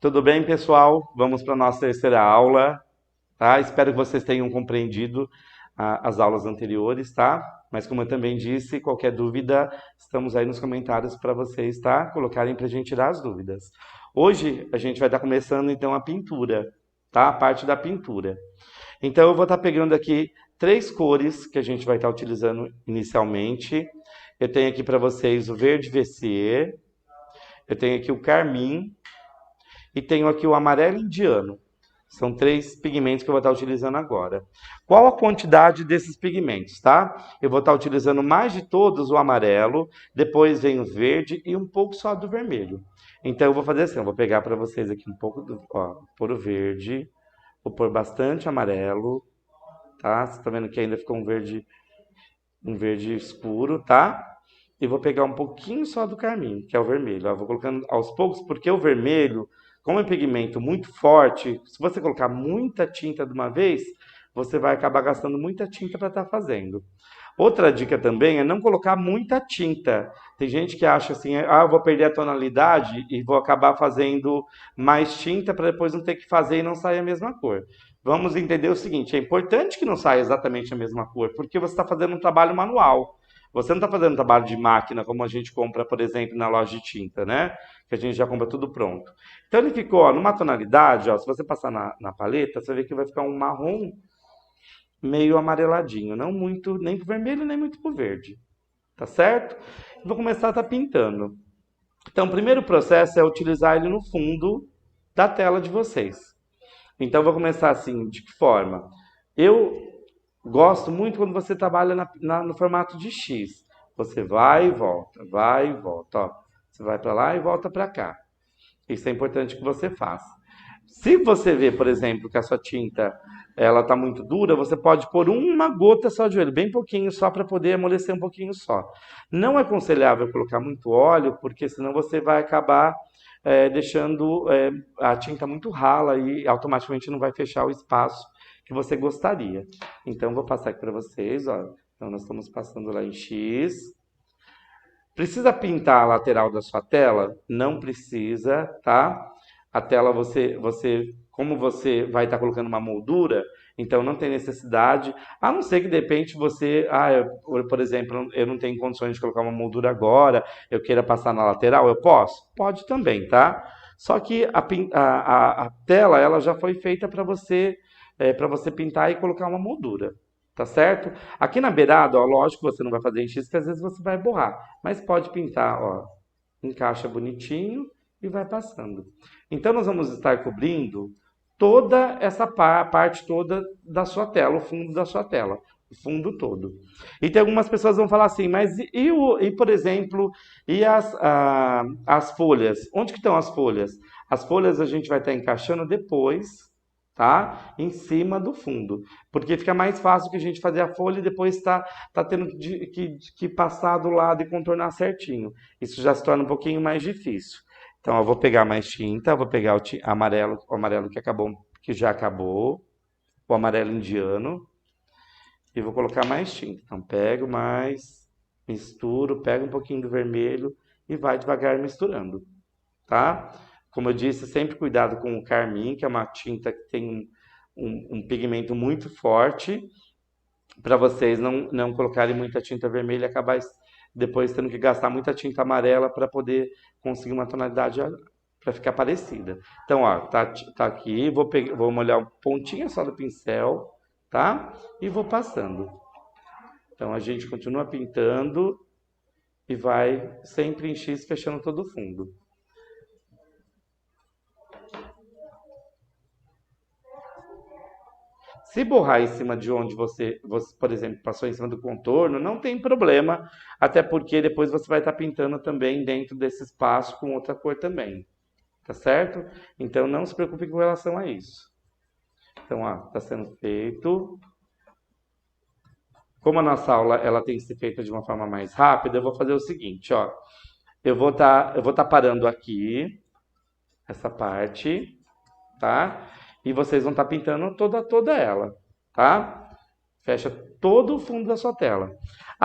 Tudo bem, pessoal? Vamos para a nossa terceira aula, tá? Espero que vocês tenham compreendido as aulas anteriores, tá? Mas como eu também disse, qualquer dúvida, estamos aí nos comentários para vocês, tá? Colocarem para a gente tirar as dúvidas. Hoje a gente vai estar começando então a pintura, tá? A parte da pintura. Então eu vou estar pegando aqui três cores que a gente vai estar utilizando inicialmente. Eu tenho aqui para vocês o verde VC, eu tenho aqui o carmim e tenho aqui o amarelo indiano. São três pigmentos que eu vou estar utilizando agora. Qual a quantidade desses pigmentos, tá? Eu vou estar utilizando mais de todos o amarelo, depois vem o verde e um pouco só do vermelho. Então eu vou fazer assim, eu vou pegar para vocês aqui um pouco do, ó, pôr o verde, vou pôr bastante amarelo, tá? Você tá vendo que ainda ficou um verde escuro, tá? E vou pegar um pouquinho só do carmim, que é o vermelho. Ó, vou colocando aos poucos, porque o vermelho, como é um pigmento muito forte, se você colocar muita tinta de uma vez, você vai acabar gastando muita tinta para estar fazendo. Outra dica também é não colocar muita tinta. Tem gente que acha assim, eu vou perder a tonalidade e vou acabar fazendo mais tinta para depois não ter que fazer e não sair a mesma cor. Vamos entender o seguinte, é importante que não saia exatamente a mesma cor, porque você está fazendo um trabalho manual. Você não está fazendo trabalho de máquina como a gente compra, por exemplo, na loja de tinta, né? Que a gente já compra tudo pronto. Então ele ficou ó, numa tonalidade, ó, se você passar na paleta, você vê que vai ficar um marrom meio amareladinho. Não muito, nem pro vermelho, nem muito pro verde. Tá certo? Vou começar a estar pintando. Então o primeiro processo é utilizar ele no fundo da tela de vocês. Então eu vou começar assim, de que forma? Eu gosto muito quando você trabalha no formato de X. Você vai e volta, vai e volta. Ó. Você vai para lá e volta para cá. Isso é importante que você faça. Se você vê, por exemplo, que a sua tinta ela está muito dura, você pode pôr uma gota só de óleo, bem pouquinho só para poder amolecer um pouquinho só. Não é aconselhável colocar muito óleo, porque senão você vai acabar deixando a tinta muito rala e automaticamente não vai fechar o espaço que você gostaria. Então, vou passar aqui para vocês. Ó. Então, nós estamos passando lá em X. Precisa pintar a lateral da sua tela? Não precisa, tá? A tela como você vai estar colocando uma moldura, então não tem necessidade, a não ser que de repente você, por exemplo, eu não tenho condições de colocar uma moldura agora, eu queira passar na lateral, eu posso? Pode também, tá? Só que a tela, ela já foi feita para você pintar e colocar uma moldura. Tá certo? Aqui na beirada, ó, lógico que você não vai fazer em X, porque às vezes você vai borrar. Mas pode pintar, ó, encaixa bonitinho e vai passando. Então nós vamos estar cobrindo toda essa parte toda da sua tela, o fundo da sua tela, o fundo todo. E tem algumas pessoas que vão falar assim, mas por exemplo, as folhas? Onde que estão as folhas? As folhas a gente vai estar encaixando depois, tá? Em cima do fundo. Porque fica mais fácil que a gente fazer a folha e depois tá tendo que passar do lado e contornar certinho. Isso já se torna um pouquinho mais difícil. Então, eu vou pegar mais tinta, vou pegar o amarelo que acabou, que já acabou, o amarelo indiano, e vou colocar mais tinta. Então, pego mais, misturo, pego um pouquinho do vermelho e vai devagar misturando, tá? Como eu disse, sempre cuidado com o carmim, que é uma tinta que tem um pigmento muito forte, para vocês não colocarem muita tinta vermelha e acabar depois tendo que gastar muita tinta amarela para poder conseguir uma tonalidade para ficar parecida. Então, ó, tá aqui, vou molhar um pontinho só do pincel, tá? E vou passando. Então, a gente continua pintando e vai sempre em X fechando todo o fundo. Se borrar em cima de onde você, por exemplo, passou em cima do contorno, não tem problema, até porque depois você vai estar pintando também dentro desse espaço com outra cor também, tá certo? Então não se preocupe com relação a isso. Então, ó, está sendo feito. Como a nossa aula ela tem que ser feita de uma forma mais rápida, eu vou fazer o seguinte, ó. Eu vou tá parando aqui, essa parte, tá? E vocês vão estar pintando toda ela, tá? Fecha todo o fundo da sua tela.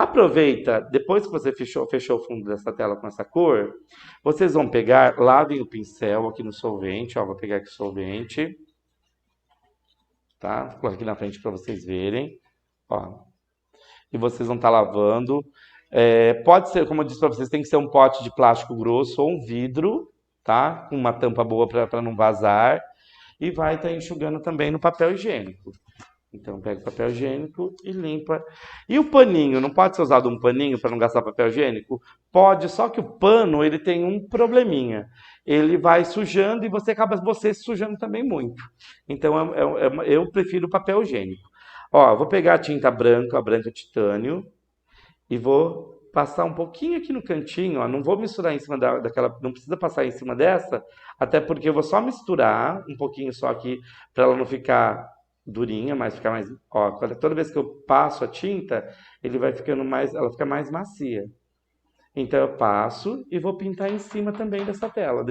Aproveita, depois que você fechou o fundo dessa tela com essa cor, vocês vão pegar, lavem o pincel aqui no solvente, ó, vou pegar aqui o solvente, tá? Vou colocar aqui na frente para vocês verem, ó. E vocês vão estar lavando. Pode ser, como eu disse para vocês, tem que ser um pote de plástico grosso ou um vidro, tá? Com uma tampa boa para não vazar. E vai estar enxugando também no papel higiênico. Então, pega o papel higiênico e limpa. E o paninho, não pode ser usado um paninho para não gastar papel higiênico? Pode, só que o pano, ele tem um probleminha. Ele vai sujando e você acaba se sujando também muito. Então, eu prefiro o papel higiênico. Ó, vou pegar a tinta branca, a branca titânio, e vou passar um pouquinho aqui no cantinho, ó. Não vou misturar em cima daquela, não precisa passar em cima dessa, até porque eu vou só misturar um pouquinho só aqui, para ela não ficar durinha, mas ficar mais, ó, toda vez que eu passo a tinta, ele vai ficando mais, ela fica mais macia. Então eu passo e vou pintar em cima também dessa tela,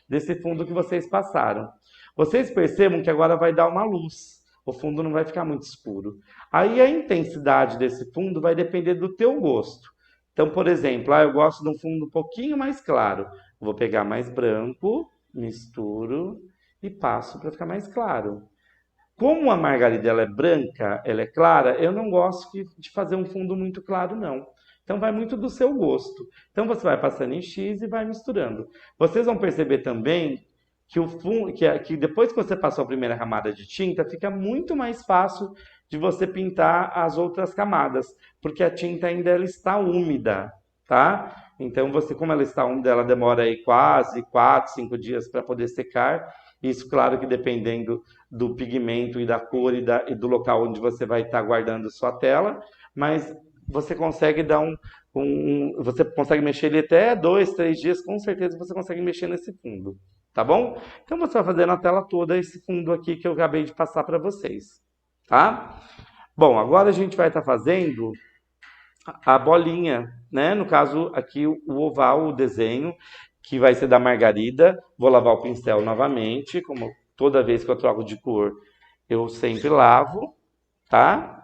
desse fundo que vocês passaram. Vocês percebam que agora vai dar uma luz. O fundo não vai ficar muito escuro. Aí a intensidade desse fundo vai depender do teu gosto. Então, por exemplo, eu gosto de um fundo um pouquinho mais claro. Vou pegar mais branco, misturo e passo para ficar mais claro. Como a margarida ela é branca, ela é clara, eu não gosto de fazer um fundo muito claro, não. Então vai muito do seu gosto. Então você vai passando em X e vai misturando. Vocês vão perceber também que o fundo, que depois que você passou a primeira camada de tinta, fica muito mais fácil de você pintar as outras camadas, porque a tinta ainda ela está úmida, tá? Então você, como ela está úmida, ela demora aí quase 4, 5 dias para poder secar. Isso, claro que dependendo do pigmento e da cor e do local onde você vai estar guardando sua tela, mas você consegue dar você consegue mexer ele até 2, 3 dias, com certeza você consegue mexer nesse fundo, tá bom? Então você vai fazer na tela toda esse fundo aqui que eu acabei de passar para vocês, tá? Bom, agora a gente vai estar fazendo a bolinha, né? No caso aqui o oval, o desenho, que vai ser da margarida. Vou lavar o pincel novamente, como toda vez que eu troco de cor, eu sempre lavo, tá?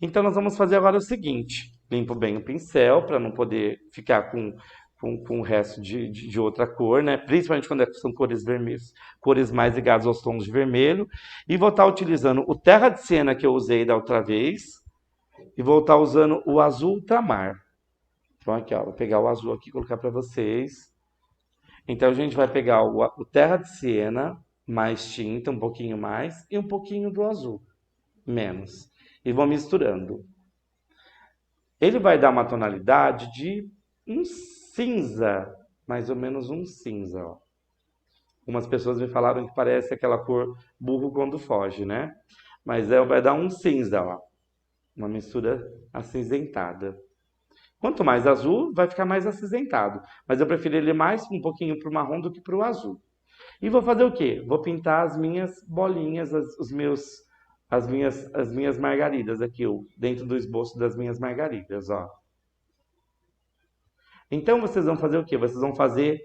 Então nós vamos fazer agora o seguinte, limpo bem o pincel para não poder ficar com o resto de outra cor, né? Principalmente quando são cores vermelhas, cores mais ligadas aos tons de vermelho. E vou estar utilizando o terra de siena que eu usei da outra vez, e vou estar usando o azul ultramar. Então aqui, ó, vou pegar o azul aqui e colocar para vocês. Então a gente vai pegar o terra de siena, mais tinta, um pouquinho mais, e um pouquinho do azul, menos. E vou misturando. Ele vai dar uma tonalidade de um cinza, mais ou menos um cinza, ó. Algumas pessoas me falaram que parece aquela cor burro quando foge, né? Mas vai dar um cinza, ó. Uma mistura acinzentada. Quanto mais azul, vai ficar mais acinzentado. Mas eu prefiro ele mais um pouquinho para o marrom do que para o azul. E vou fazer o quê? Vou pintar as minhas bolinhas, as minhas margaridas aqui, dentro do esboço das minhas margaridas, ó. Então vocês vão fazer o quê? Vocês vão fazer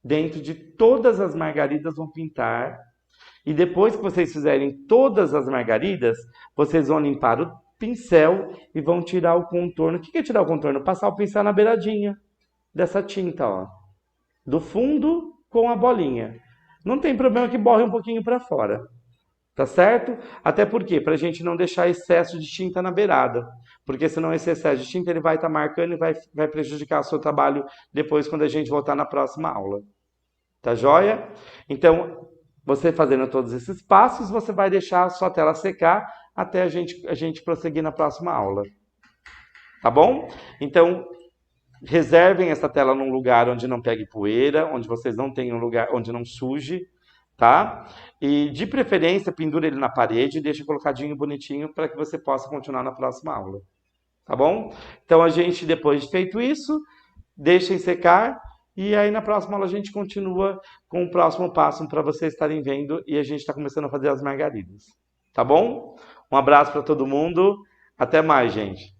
dentro de todas as margaridas, vão pintar. E depois que vocês fizerem todas as margaridas, vocês vão limpar o pincel e vão tirar o contorno. O que é tirar o contorno? Passar o pincel na beiradinha dessa tinta, ó. Do fundo com a bolinha. Não tem problema que borre um pouquinho para fora. Tá certo? Até porque, para a gente não deixar excesso de tinta na beirada. Porque senão esse excesso de tinta ele vai estar marcando e vai prejudicar o seu trabalho depois quando a gente voltar na próxima aula. Tá joia? Então, você fazendo todos esses passos, você vai deixar a sua tela secar até a gente prosseguir na próxima aula. Tá bom? Então, reservem essa tela num lugar onde não pegue poeira, onde vocês não tenham lugar onde não suje, tá? E de preferência, pendura ele na parede e deixa colocadinho bonitinho para que você possa continuar na próxima aula. Tá bom? Então, a gente, depois de feito isso, deixem secar. E aí na próxima aula a gente continua com o próximo passo para vocês estarem vendo e a gente está começando a fazer as margaridas. Tá bom? Um abraço para todo mundo. Até mais, gente.